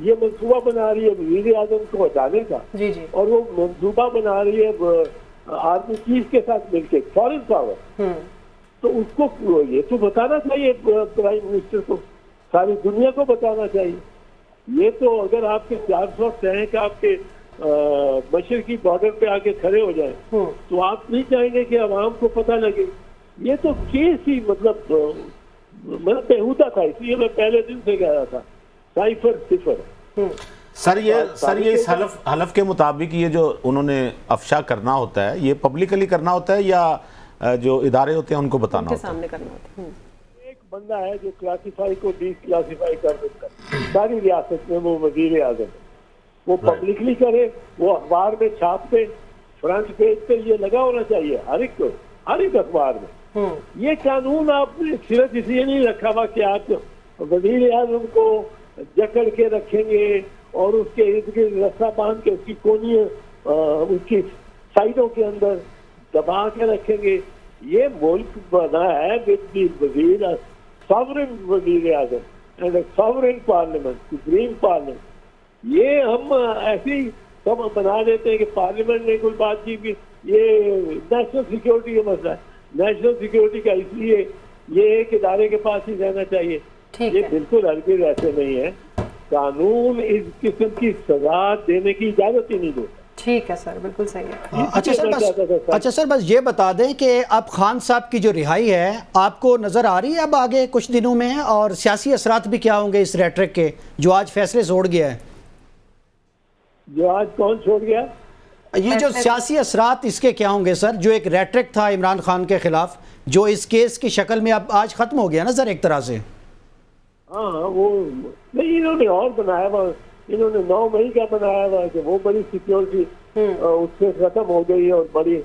ये मंसूबा बना रही है वजीर आजम को हटाने का, जी जी, और वो मंसूबा बना रही है आर्मी चीफ के साथ मिलकर, फॉरेन पावर। तो उसको ये तो बताना चाहिए प्राइम मिनिस्टर को, सारी दुनिया को बताना चाहिए। ये तो अगर आपके 400 टैंक आपके मशरकी बॉर्डर पे आके खड़े हो जाए तो आप नहीं चाहेंगे कि आवाम को पता लगे। ये तो केस ही मतलब बेहुदा था, इसलिए मैं पहले दिन से कह रहा था साइफर सिफर। सर ये इस हलफ के मुताबिक ये जो उन्होंने अफशा करना होता है, ये पब्लिकली करना होता है या जो इदारे होते हैं उनको बताना उनके होता है? सामने करना होता है। एक बंदा है जो क्लासीफाई को डिक्लासीफाई कर देता है। सारी रियासत में वो वजीर आजम है। वो पब्लिकली करे, वो अखबार में छाप पे, फ्रंट पेज पे ये लगा होना चाहिए हर एक अखबार में। ये कानून आपने सिर्फ इसलिए नहीं रखा हुआ कि आप वजीर आजम को जकड़ के रखेंगे और उसके इर्द गिर्द रस्सा बांध के उसकी कोनियां उसकी साइडों के अंदर दबा के रखेंगे। ये मुल्क बना है विद सॉवरेन वजीर आजम and sovereign parliament, supreme parliament. ये हम ऐसी सब बना देते हैं कि पार्लियामेंट ने कोई बात की कि ये नेशनल सिक्योरिटी का मसला है। नेशनल सिक्योरिटी का इसलिए ये एक इदारे के पास ही रहना चाहिए। ये बिल्कुल हरगिज़ ऐसे नहीं है। कानून इस किस्म की सजा देने की इजाजत ही नहीं देता। ठीक है सर, बिल्कुल सही है। अच्छा सर बस ये बता दें कि अब खान साहब की जो रिहाई है आपको नज़र आ रही है अब आगे कुछ दिनों में, और सियासी असरात भी क्या होंगे इस रेट्रिक के जो आज फैसले छोड़ गया है? जो आज कौन छोड़ गया? ये जो सियासी असरात इसके क्या होंगे सर? जो एक रेट्रिक था इमरान खान के खिलाफ जो इस केस की शक्ल में अब आज खत्म हो गया ना सर एक तरह से। हाँ वो नहीं, इन्होंने और बनाया हुआ, इन्होंने 9 मई का बनाया हुआ कि वो बड़ी सिक्योरिटी उससे खत्म हो गई और बड़ी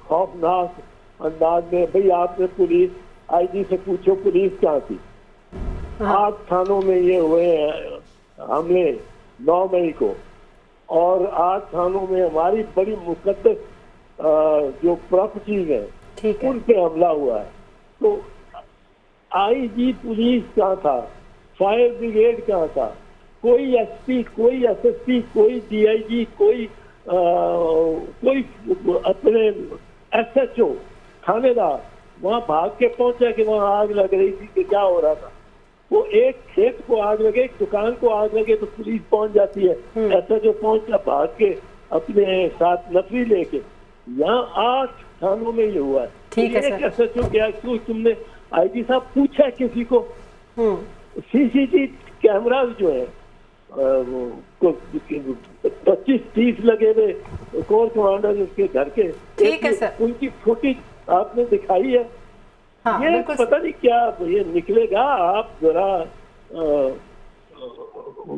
खौफनाक अंदाज में। भाई आपने पुलिस आईजी से पूछो पुलिस कहाँ थी? 8 थानों में ये हुए हैं हमले 9 मई को, और 8 थानों में हमारी बड़ी मुकद्दस जो प्रॉपर्टीज है उन पे हमला हुआ है। तो आईजी पुलिस कहाँ था? फायर ब्रिगेड कहाँ था? कोई एसपी, कोई एसएसपी, कोई डीआईजी, कोई अपने एसएचओ थानेदार वहाँ भाग के पहुंचा कि वहाँ आग लग रही थी कि क्या हो रहा था। वो एक खेत को आग लगे, एक दुकान को आग लगे तो पुलिस पहुंच जाती है, एसएचओ पहुंचता भाग के अपने साथ नफरी लेके। यहाँ 8 थानों में ये हुआ है। ठीक है सर। एसएचओ क्या तुमने आईजी साहब पूछा किसी को? सीसीटीवी कैमरास जो है 25-30 लगे हुए कोर कमांडर उसके घर के, ठीक है सर, उनकी फुटेज आपने दिखाई है। हाँ, ये पता नहीं क्या ये निकलेगा। आप जरा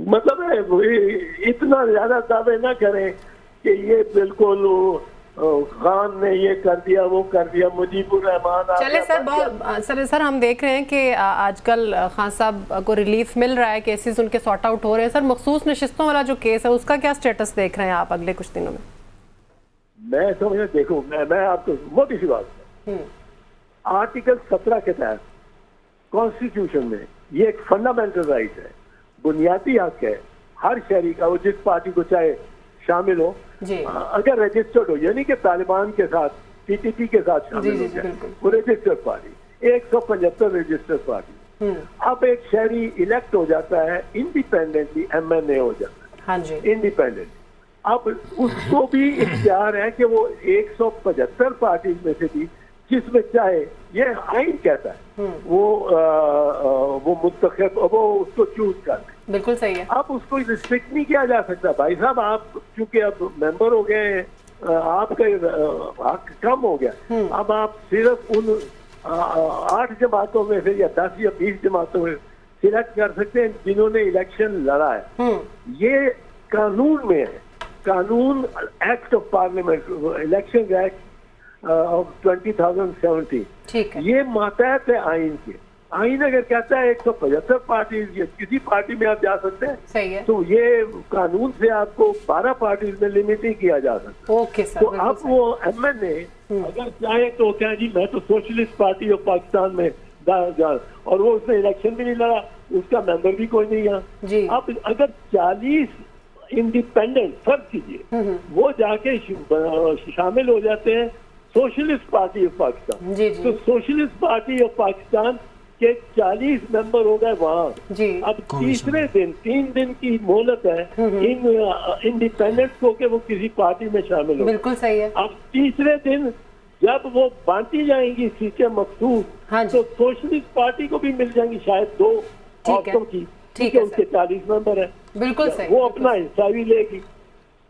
मतलब है इतना ज्यादा दावे ना करें कि ये बिल्कुल खान ने ये कर दिया वो कर दिया, मुजीबुर रहमान। चले सर, बहुत सर हम देख रहे हैं कि आजकल खान साहब को रिलीफ मिल रहा है, केसेस उनके सॉर्ट आउट हो रहे हैं। सर मखसूस नशिस्तों वाला जो केस है उसका क्या स्टेटस देख रहे हैं आप अगले कुछ दिनों में? मैं समझ देखो मैं आपको मोटी सी बात, आर्टिकल 17 के तहत कॉन्स्टिट्यूशन में ये एक फंडामेंटल राइट है, बुनियादी हक है हर शहरी का, वो जिस पार्टी को चाहे शामिल हो, अगर रजिस्टर्ड हो, यानी कि तालिबान के साथ पीटीपी के साथ शामिल हो जाए, वो रजिस्टर्ड पार्टी 175 रजिस्टर्ड पार्टी। अब एक शहरी इलेक्ट हो जाता है इंडिपेंडेंटली, एमएनए हो जाता है इंडिपेंडेंट। अब उसको भी इख्तियार है कि वो 175 पार्टी में से भी जिसमें चाहे, ये आइन कहता है, वो मुंतखब वो उसको चूज करते। बिल्कुल सही है। अब उसको रिस्ट्रिक्ट नहीं किया जा सकता। भाई साहब आप चूंकि अब मेंबर हो गए हैं, आपका हक कम हो गया, अब आप सिर्फ उन 8 जमातों में से या 10 या 20 जमातों में सिलेक्ट कर सकते हैं जिन्होंने इलेक्शन लड़ा है। ये कानून में है, कानून act of parliament, election act of 2017, ये मातहत है आइन के। आइन अगर कहता है 175 पार्टी किसी पार्टी में आप जा सकते हैं, सही है, तो ये कानून से आपको 12 पार्टी में लिमिट ही किया जा सकता है। ओके सर, तो अब वो एमएनए अगर चाहे तो क्या जी मैं तो सोशलिस्ट पार्टी ऑफ पाकिस्तान में और वो उसने इलेक्शन भी नहीं लड़ा, उसका मेंबर भी कोई नहीं यहाँ। अब अगर 40 इंडिपेंडेंट फर्ज कीजिए वो जाके शामिल हो जाते हैं सोशलिस्ट पार्टी ऑफ पाकिस्तान, तो सोशलिस्ट पार्टी ऑफ पाकिस्तान के 40 मेंबर हो गए वहाँ। अब तीसरे दिन 3 दिन की मोहलत है इन इंडिपेंडेंट्स को कि वो किसी पार्टी में शामिल हो। बिल्कुल सही है। अब तीसरे दिन जब वो बांटी जाएंगी सीटें मखसूस, तो सोशलिस्ट पार्टी को भी मिल जाएंगी शायद 2 औरतों की, ठीक है, उसके 40 मेंबर है, बिल्कुल सही, वो अपना हिस्सा भी लेगी।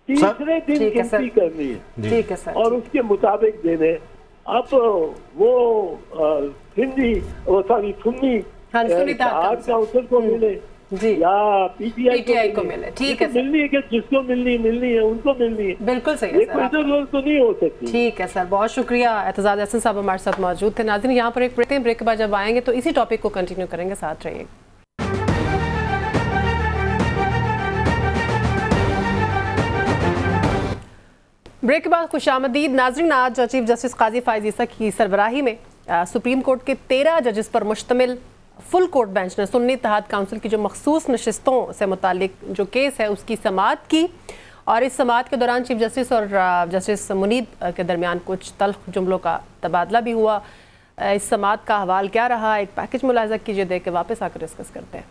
तीसरे दिन गिनती करनी है, ठीक है सर, और उसके मुताबिक देने अब वो सिंधी वो सॉरी सुन्नी हाँ, सुन्नी इत्तेहाद काउंसिल को मिले जी या पीटीआई को मिले, ठीक है सर। मिलनी है कि जिसको मिलनी है उनको मिलनी है। बिल्कुल सही है ये सर कोई आपका। जरूरत तो नहीं हो सकती। ठीक है सर, बहुत शुक्रिया। एतजाज हसन साहब हमारे साथ मौजूद थे। नाज़रीन, यहाँ पर एक ब्रेक के बाद जब आएंगे तो इसी टॉपिक को कंटिन्यू करेंगे, साथ रहिए। ब्रेक के बाद खुशामदीद। नाज़रीन, आज चीफ जस्टिस काजी फायज़ ईसा की सरबराही में सुप्रीम कोर्ट के 13 जजेस पर मुश्तमिल फुल कोर्ट बेंच ने सुन्नी इत्तेहाद काउंसिल की जो मखसूस नशिस्तों से मुतालिक जो केस है उसकी समाअत की, और इस समाअत के दौरान चीफ जस्टिस और जस्टिस मुनीब के दरमियान कुछ तल्ख जुमलों का तबादला भी हुआ। इस समाअत का हवाल क्या रहा, एक पैकेज मुलाहिजा कीजिए, देख के वापस आकर डिस्कस करते हैं।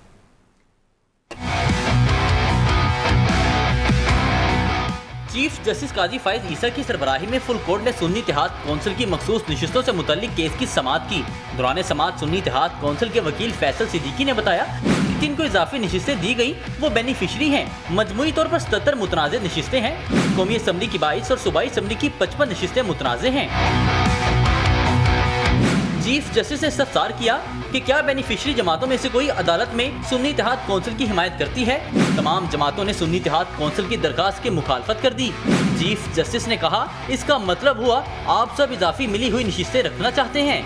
चीफ जस्टिस काजी फायज ईसा की सरबराही में फुल कोर्ट ने सुन्नी इत्तेहाद कौंसिल की मखसूस नशिस्तों से मुतल्लिक केस की समाअत की। दौरान समाअत सुन्नी इत्तेहाद कौंसिल के वकील फैसल सिद्दीकी ने बताया कि जिनको इजाफी नशिस्तें दी गई वो बेनिफिशरी हैं। मजमूई तौर पर 77 मुतनाज़ नशिस्तें हैं। कौमी असम्बली की 22 और सूबाई असम्बली की 55 नशिस्तें मुतनाज़े हैं। चीफ जस्टिस ने इस्तफसार किया कि क्या बेनिफिशरी जमातों में से कोई अदालत में सुन्नी इत्तेहाद कौंसिल की हिमायत करती है। तमाम जमातों ने सुन्नी इत्तेहाद कौंसिल की दरखास्त की मुखालफत कर दी। चीफ जस्टिस ने कहा, इसका मतलब हुआ आप सब इजाफी मिली हुई नशिस्तें रखना चाहते हैं।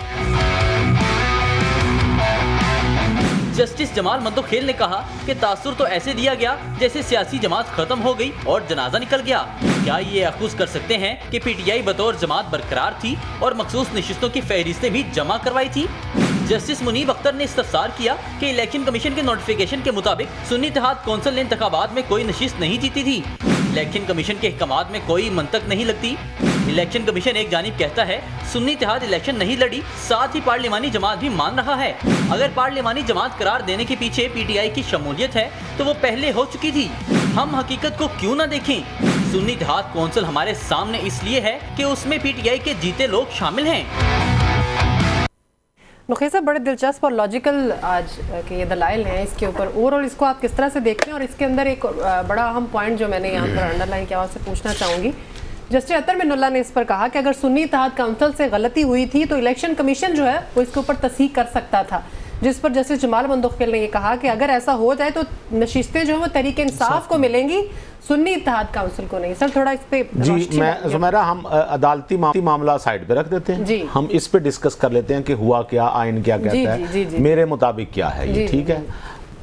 जस्टिस जमाल मंदोखेल ने कहा कि तासुर तो ऐसे दिया गया जैसे सियासी जमात खत्म हो गई और जनाजा निकल गया। क्या ये अखूज कर सकते हैं कि पीटीआई बतौर जमात बरकरार थी और मखसूस नशिस्तों की फहरिस्तें भी जमा करवाई थी। जस्टिस मुनीब अख्तर ने इस्तफसार किया कि इलेक्शन कमीशन के नोटिफिकेशन के मुताबिक सुन्नी इत्तेहाद कौंसिल ने इंतखाबात में कोई नशिस्त नहीं जीती थी। इलेक्शन कमीशन के अहकामात में कोई मंतक नहीं लगती। इलेक्शन कमीशन एक जानिब कहता है सुन्नी इत्तेहाद इलेक्शन नहीं लड़ी, साथ ही पार्लिमानी जमात भी मान रहा है। अगर पार्लिमानी जमात करार देने के पीछे पीटीआई की शमूलियत है तो वो पहले हो चुकी थी। हम हकीकत को क्यों ना देखें। सुन्नी इत्तेहाद कौंसिल हमारे सामने इसलिए है कि उसमें पीटीआई के जीते लोग शामिल हैं। नुखैसा, बड़े दिलचस्प और लॉजिकल आज के ये दलाइल हैं इसके ऊपर। ओवरऑल इसको आप किस तरह से देखते हैं? और इसके अंदर एक बड़ा अहम पॉइंट जो मैंने यहाँ पर अंडरलाइन किया आपसे पूछना चाहूँगी। जस्टिस अतर मिनुल्लाह ने इस पर कहा कि अगर सुन्नी इत्तेहाद काउंसिल से गलती हुई थी तो इलेक्शन कमीशन जो है वो इसके ऊपर तस्दीक कर सकता था, जिस पर जस्टिस जमाल मंदोखेल ने ये कहा कि अगर ऐसा हो जाए तो नशिस्तें जो है वो तहरीक इंसाफ को मिलेंगी, सुन्नी इत्तेहाद काउंसिल को नहीं। सर, थोड़ा इस पे जी, मैं जुमैरा, हम अदालती मामला साइड पे रख देते हैं जी। हम इस पे डिस्कस कर लेते हैं कि हुआ क्या, आइन क्या कहता है, जी। मेरे मुताबिक क्या है ये, ठीक है।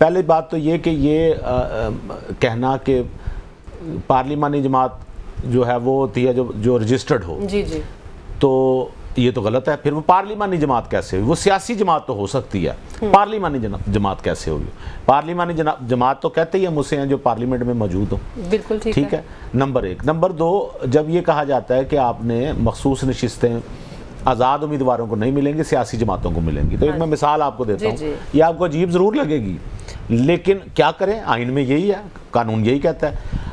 पहली बात तो ये कि ये कहना कि पार्लिमानी जमात जो है वो होती है जो रजिस्टर्ड हो, जी, तो ये तो गलत है। फिर वो पार्लिमानी जमात कैसे हुई? वो सियासी जमात तो हो सकती है, पार्लिमानी जमात कैसे होगी? पार्लिमानी जमात तो कहते ही हम उसे हैं जो पार्लियामेंट में मौजूद हो। बिल्कुल ठीक है। नंबर 1। नंबर 2, जब ये कहा जाता है कि आपने मखसूस नशिस्तें आज़ाद उम्मीदवारों को नहीं मिलेंगी, सियासी जमातों को मिलेंगी, तो एक मैं मिसाल आपको देता हूँ। ये आपको अजीब ज़रूर लगेगी, लेकिन क्या करें, आइन में यही है, कानून यही कहता है।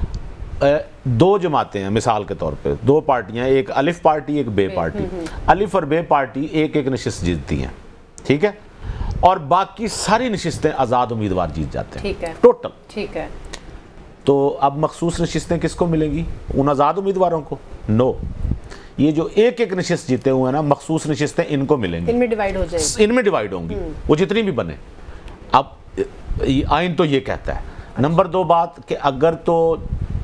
2 जमातें हैं मिसाल के तौर पे, 2 पार्टियां, एक अलिफ पार्टी एक बे पार्टी। अलिफ और बे पार्टी एक नशिस्त जीतती हैं, ठीक है, और बाकी सारी नशिस्तें आज़ाद उम्मीदवार जीत जाते हैं, ठीक है, टोटल, ठीक है। तो अब मखसूस नशिस्तें किसको मिलेंगी? उन आज़ाद उम्मीदवारों को? नो, ये जो एक नशिस्त जीते हुए हैं ना, मखसूस नशिस्तें इनको मिलेंगी, इनमें डिवाइड हो जाएंगी, इनमें डिवाइड होंगी, वो जितनी भी बने। अब आइन तो ये कहता है। नंबर 2 बात कि अगर तो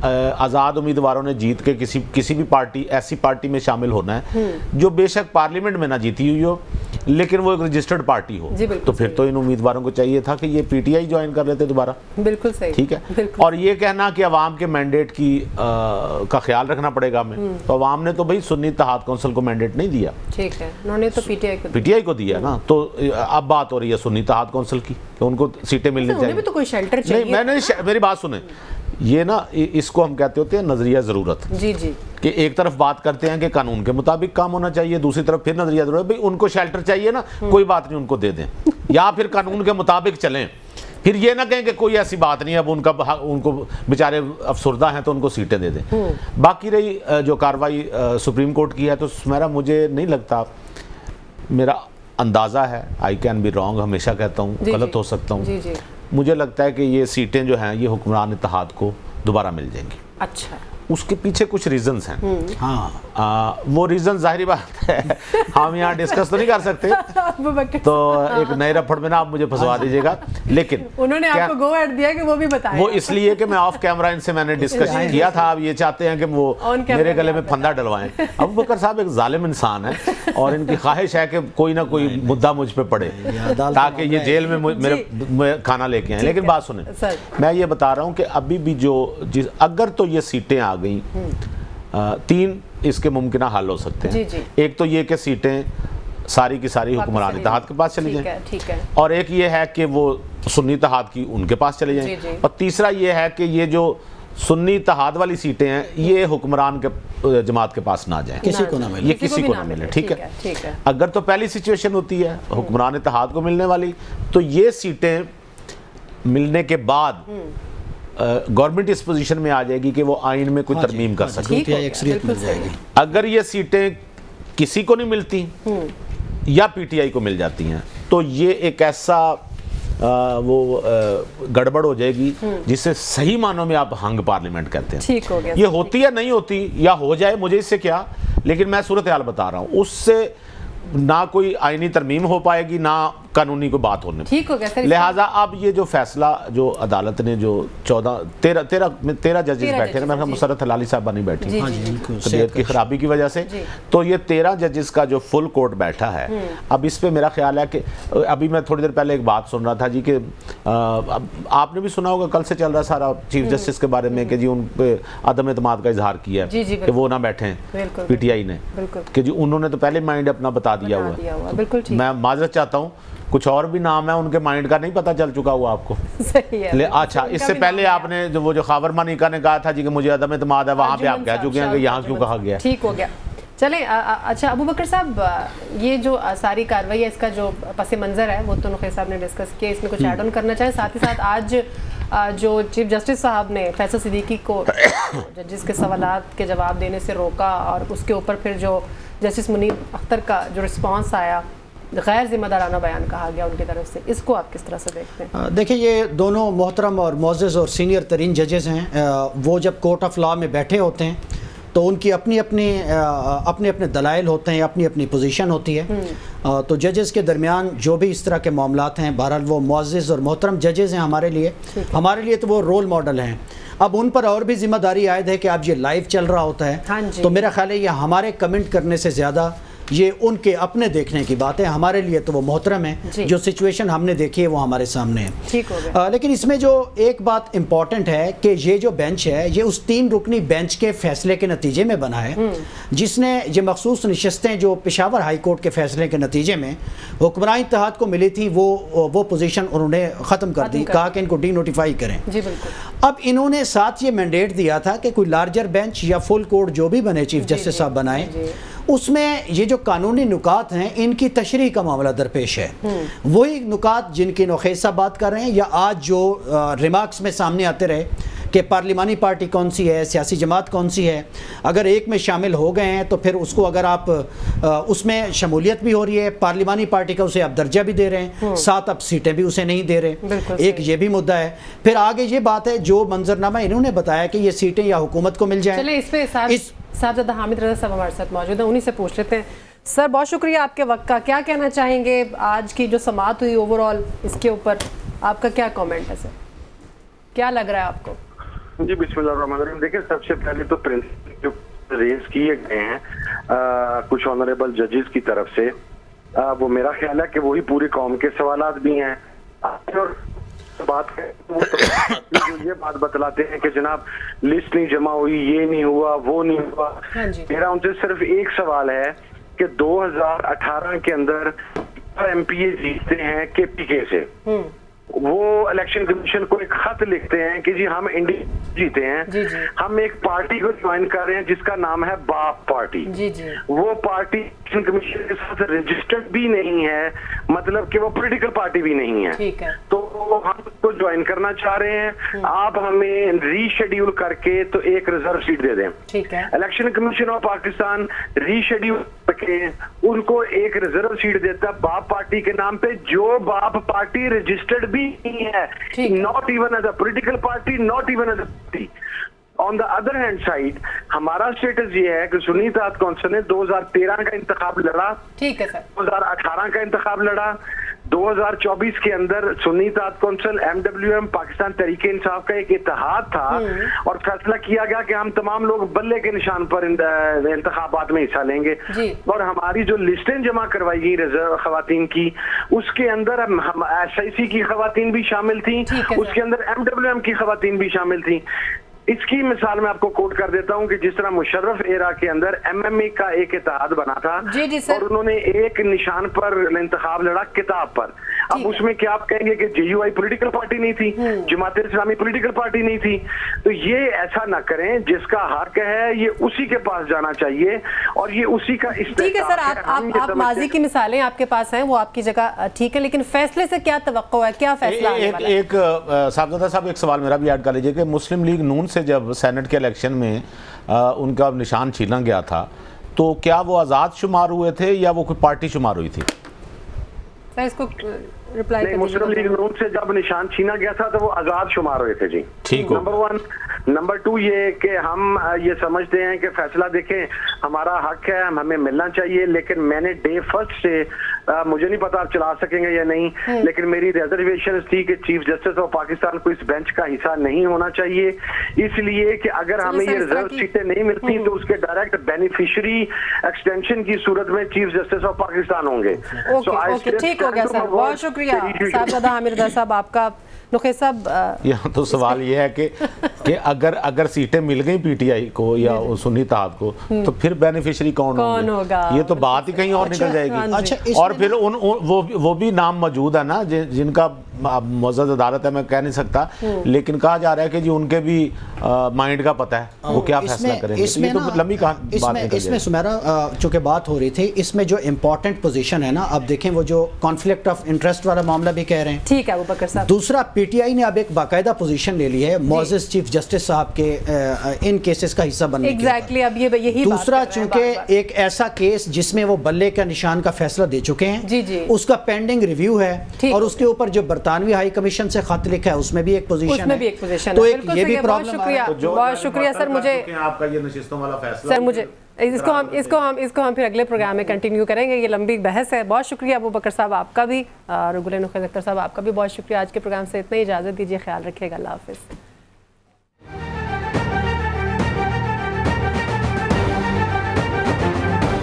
आज़ाद उम्मीदवारों ने जीत के किसी भी पार्टी, ऐसी पार्टी में शामिल होना है जो बेशक पार्लियामेंट में ना जीती हुई हो लेकिन वो एक रजिस्टर्ड पार्टी हो, तो फिर तो इन उम्मीदवारों को चाहिए था कि ये पीटीआई ज्वाइन कर लेते दोबारा। बिल्कुल सही, ठीक है। और ये कहना कि अवाम के मैंडेट की का ख्याल रखना पड़ेगा हमें, तो अवाम ने तो भाई सुन्नी इत्तेहाद कौंसिल को मैंडेट नहीं दिया, ठीक है, उन्होंने तो पीटीआई को दिया ना। तो अब बात हो रही है सुन्नी इत्तेहाद कौंसिल की कि उनको सीटें मिलनी चाहिए। तो कोई शेल्टर चाहिए। नहीं, मैंने, मेरी बात सुने, ये ना, इसको हम कहते होते हैं नजरिया जरूरत, जी जी, कि एक तरफ बात करते हैं कि कानून के मुताबिक काम होना चाहिए, दूसरी तरफ फिर नजरिया जरूरत, भाई उनको शेल्टर चाहिए ना, कोई बात नहीं, उनको दे दें, या फिर कानून के मुताबिक चलें। फिर ये ना कहें कि कोई ऐसी बात नहीं, अब उनको बेचारे अफसरदा हैं तो उनको सीटें दे दें। बाकी रही जो कार्रवाई सुप्रीम कोर्ट की है, तो मेरा, मुझे नहीं लगता, मेरा अंदाज़ा है, आई कैन बी रॉन्ग, हमेशा कहता हूँ, गलत हो सकता हूँ, मुझे लगता है कि ये सीटें जो हैं ये हुक्मरान इत्तेहाद को दोबारा मिल जाएंगी। अच्छा, उसके पीछे कुछ रीजंस हैं। हाँ, वो रीजन जाहिर बात है हम यहाँ डिस्कस तो नहीं कर सकते, तो एक नए रफड़ में ना आप मुझे फंसवा दीजिएगा, लेकिन उन्होंने आपको गो एड दिया कि वो भी बताएं। वो इसलिए कि मैं ऑफ कैमरा इनसे मैंने डिस्कस किया था, अब ये चाहते हैं कि वो मेरे गले में फंदा डलवाएं। अबू बकर साहब एक जालिम इंसान है और इनकी ख्वाहिश है कि कोई ना कोई मुद्दा मुझ पे पड़े ताकि ये जेल में मेरे खाना लेके आए। लेकिन बात सुने, मैं ये बता रहा हूँ कि अभी भी अगर तो ये सीटें आ गई, 3 इसके मुमकिन हल हो सकते हैं। एक तो ये कि सीटें सारी की सारी हुक्मरान इत्तेहाद के पास चली जाएं, ठीक है। और एक ये है कि वो सुन्नी इत्तेहाद की उनके पास चले जाएं, और तीसरा ये है कि ये जो सुन्नी इत्तेहाद वाली सीटें हैं ये हुक्मरान के जमात के पास ना जाएं, किसी को ना मिले, ये किसी को ना मिले। ठीक है। अगर तो पहली सिचुएशन होती है हुक्मरान इत्तेहाद को मिलने वाली, तो ये सीटें मिलने के बाद गवर्नमेंट इस पोजीशन में आ जाएगी कि वो आइन में कोई तरमीम कर सकती। अगर ये सीटें किसी को नहीं मिलती या पीटीआई को मिल जाती हैं, तो ये एक ऐसा गड़बड़ हो जाएगी जिसे सही मानों में आप हंग पार्लियामेंट कहते हैं। ठीक हो गया। ये होती या नहीं होती या हो जाए, मुझे इससे क्या, लेकिन मैं सूरत हाल बता रहा हूँ, उससे ना कोई आईनी तरमीम हो पाएगी ना कानूनी को बात होने। ठीक हो गया। लिहाजा अब ये जो फैसला जो अदालत ने जो 13 जजेस बैठे हैं, मेरे मुसरत हलाली साहबा नहीं बैठी तबीयत की खराबी की वजह से, तो ये 13 जजेस का जो फुल कोर्ट बैठा है, अब इस पे मेरा ख्याल है कि अभी मैं थोड़ी देर पहले एक बात सुन रहा था जी कि आपने भी सुना होगा, कल से चल रहा सारा चीफ जस्टिस के बारे में कि जी उन पे अदम एतमाद का इजहार किया कि वो ना बैठे पीटीआई ने, कि जी उन्होंने तो पहले माइंड अपना बता दिया हुआ। मैं माजरत चाहता हूँ, कुछ और भी नाम है उनके माइंड का नहीं पता चल चुका हुआ आपको। सही है। अच्छा, इससे पहले आपने वो जो खावर मानिका ने कहा था जी कि मुझे अदम एतमाद है, वहां पे आप कह चुके हैं कि यहाँ क्यों कहा गया। ठीक हो गया। चले अच्छा अबू बकर साहब, ये जो सारी कार्रवाई है, इसका जो पस मंजर है वो तो नुखैज़ साहब ने डिस्कस किया, इसमें कुछ ऐड ऑन करना चाहें? साथ ही साथ आज जो चीफ जस्टिस साहब ने फैसल सिद्दीकी को जजिस के सवालात के जवाब देने से रोका, और उसके ऊपर फिर जो जस्टिस मुनीर अख्तर का जो रिस्पॉन्स आया, गैर जिम्मेदाराना बयान कहा गया उनकी तरफ से, इसको आप किस तरह से देखते हैं? देखिए, ये दोनों मोहतरम और मोअज़्ज़ज़ और सीनियर तरीन जजेस हैं। वो जब कोर्ट ऑफ लॉ में बैठे होते हैं तो उनकी अपने अपने दलाइल होते हैं, अपनी अपनी पोजीशन होती है। तो जजेस के दरमियान जो भी इस तरह के मामलात हैं, बहरहाल वो मुअज़्ज़ज़ और मोहतरम जजेस हैं हमारे लिए तो वो रोल मॉडल हैं। अब उन पर और भी जिम्मेदारी आयद है कि अब ये लाइव चल रहा होता है, तो मेरा ख्याल है ये हमारे कमेंट करने से ज़्यादा ये उनके अपने देखने की बात है। हमारे लिए तो वो मोहतरम है, जो सिचुएशन हमने देखी है वो हमारे सामने है। ठीक हो गया। लेकिन इसमें जो एक बात इम्पॉर्टेंट है कि ये जो बेंच है ये उस 3 रुकनी बेंच के फैसले के नतीजे में बना है, जिसने ये मखसूस नशस्तें जो पेशावर हाई कोर्ट के फैसले के नतीजे में हुक्मरान इत्तेहाद को मिली थी वो पोजीशन उन्होंने ख़त्म कर दी, कहा कि इनको डी नोटिफाई करें। जी बिल्कुल। अब इन्होंने साथ ये मैंडेट दिया था कि कोई लार्जर बेंच या फुल कोर्ट जो भी बने, चीफ जस्टिस साहब बनाए, उसमें ये जो कानूनी नुकात हैं इनकी तशरीह का मामला दरपेश है। वही नुकात जिनकी नुखैज़ साहब बात कर रहे हैं, या आज जो रिमार्क्स में सामने आते रहे कि पार्लिमानी पार्टी कौन सी है, सियासी जमात कौन सी है, अगर एक में शामिल हो गए हैं तो फिर उसको अगर आप उसमें शमूलियत भी हो रही है, पार्लिमानी पार्टी का उसे आप दर्जा भी दे रहे हैं, साथ अब सीटें भी उसे नहीं दे रहे, एक ये भी मुद्दा है। फिर आगे ये बात है जो मंजरनामा इन्होंने बताया कि ये सीटें या हुकूमत को मिल जाए। चलिए इस पे साहबजादा हामिद रज़ा साहब हमारे साथ मौजूद हैं, उन्हीं से पूछ लेते हैं। सर, बहुत शुक्रिया आपके वक्त का। क्या कहना चाहेंगे आज की जो समाअत हुई ओवरऑल, इसके ऊपर आपका क्या कमेंट है सर? क्या लग रहा है आपको? जी बिस्मिल्लाहिर्रहमानिर्रहीम। देखिए, सबसे पहले तो प्रिंसिपल जो रेज किए गए हैं कुछ ऑनरेबल जजेस की तरफ से, वो मेरा ख्याल है कि वही पूरी कौम के सवालात भी हैं। और बात है तो जो ये बात बतलाते हैं कि जनाब लिस्ट नहीं जमा हुई, ये नहीं हुआ, वो नहीं हुआ। मेरा उनसे सिर्फ एक सवाल है कि 2018 के अंदर एमपीए जीतते हैं केपीके से, वो इलेक्शन कमीशन को एक खत लिखते हैं कि जी हम इंडिया जीते हैं, हम एक पार्टी को ज्वाइन कर रहे हैं जिसका नाम है बाप पार्टी। वो पार्टी इलेक्शन कमीशन के साथ रजिस्टर्ड भी नहीं है, मतलब कि वो पॉलिटिकल पार्टी भी नहीं है। तो हम उसको ज्वाइन करना चाह रहे हैं, आप हमें रीशेड्यूल करके तो एक रिजर्व सीट दे दें। Election commission of Pakistan reschedule करके उनको एक रिजर्व सीट देता बाप पार्टी के नाम पे, जो बाप पार्टी रजिस्टर्ड भी नहीं है, not even as a political party, not even as a party. On the other hand side हमारा स्टेटस ये है कि सुन्नी इत्तेहाद कौंसिल ने 2013 का इंतखाब लड़ा, ठीक है सर, 2018 का इंतखाब लड़ा, 2024 के अंदर सुन्नी इत्तेहाद कौंसिल MWM पाकिस्तान तहरीक इंसाफ का एक इत्तेहाद था और फैसला किया गया कि हम तमाम लोग बल्ले के निशान पर इंतखाबात में हिस्सा लेंगे। और हमारी जो लिस्टें जमा करवाई गई रिजर्व खवातीन की, उसके अंदर हम SIC की खवातीन भी शामिल थी, उसके अंदर MWM की खवातीन भी शामिल थी। इसकी मिसाल मैं आपको कोट कर देता हूं कि जिस तरह मुशर्रफ एरा के अंदर MMA का एक इत्तेहाद बना था और उन्होंने एक निशान पर इंतखाब लड़ा किताब पर। अब उसमें क्या आप कहेंगे कि JUI पॉलिटिकल पार्टी नहीं थी, जमात इस्लामी पॉलिटिकल पार्टी नहीं थी? तो ये ऐसा ना करें, जिसका हक है ये उसी के पास जाना चाहिए और ये उसी का ठीक है सर। आप माजी की मिसालें आपके पास हैं, वो आपकी जगह ठीक है, लेकिन फैसले से क्या तवक्को है, क्या फैसला आने वाला है? एक साहबजादा साहब एक सवाल मेरा भी ऐड कर लीजिए कि मुस्लिम लीग नून से जब सेनेट के इलेक्शन में उनका निशान छीना गया था, तो क्या वो आज़ाद शुमार हुए थे या वो कोई पार्टी शुमार हुई थी? सर इसको रिप्लाई नहीं, मुस्लिम लीग नून से जब निशान छीना गया था तो वो आजाद शुमार हुए थे जी। ठीक हो। नंबर 1। नंबर 2 ये कि हम ये समझते हैं कि फैसला देखें हमारा हक है, हमें मिलना चाहिए, लेकिन मैंने डे फर्स्ट से मुझे नहीं पता आप चला सकेंगे या नहीं, लेकिन मेरी रिजर्वेशन थी कि चीफ जस्टिस ऑफ पाकिस्तान को इस बेंच का हिस्सा नहीं होना चाहिए, इसलिए कि अगर हमें ये रिजर्व सीटें नहीं मिलती तो उसके डायरेक्ट बेनिफिशियरी एक्सटेंशन की सूरत में चीफ जस्टिस ऑफ पाकिस्तान होंगे। ओके, ठीक हो गया सर, बहुत शुक्रिया साहबजादा हामिद रजा साहब आपका। नुखैज़ साहब, यहाँ तो सवाल ये है कि अगर सीटें मिल गई PTI को या सुन्नी इत्तेहाद को, तो फिर बेनिफिशियरी कौन होगा? ये तो बात ही कहीं और निकल जाएगी। और फिर वो भी नाम मौजूद है ना जिनका मुअज़्ज़ज़ अदालत है, मैं कह नहीं सकता, लेकिन कहा जा रहा है कि जी उनके भी माइंड का पता है वो क्या फैसला करेंगे। इसमें तो लंबी बात इसमें सुमेरा चूंकि बात हो रही थी, इसमें जो इम्पोर्टेंट पोजीशन है ना, अब देखें वो जो कॉन्फ्लिक्ट ऑफ इंटरेस्ट वाला मामला भी कह रहे हैं, ठीक है अबूबकर साहब। दूसरा PTI ने अब एक बाकायदा पोजीशन ले ली है मुअज़्ज़ज़ चीफ जस्टिस साहब के इन केसेस का हिस्सा बनने एग्जैक्टली अब यही दूसरा चूंकि एक ऐसा केस जिसमें वो बल्ले का निशान का फैसला दे चुके हैं, उसका पेंडिंग रिव्यू है और उसके ऊपर जो बरतानवी हाई कमीशन से खत लिखा है उसमें भी एक पोजीशन है। तो एक ये भी प्रॉब्लम है। बहुत शुक्रिया सर, मुझे आपका ये नशिस्तों वाला फैसला सर, मुझे इसको हम फिर अगले प्रोग्राम में कंटिन्यू करेंगे, ये लंबी बहस है। बहुत शुक्रिया अबूबकर साहब आपका भी और गुल नुखैज़ अख्तर साहब आपका भी बहुत शुक्रिया। आज के प्रोग्राम से इतना ही इजाज़त दीजिए, ख्याल रखिएगा, अल्लाह हाफ़िज़।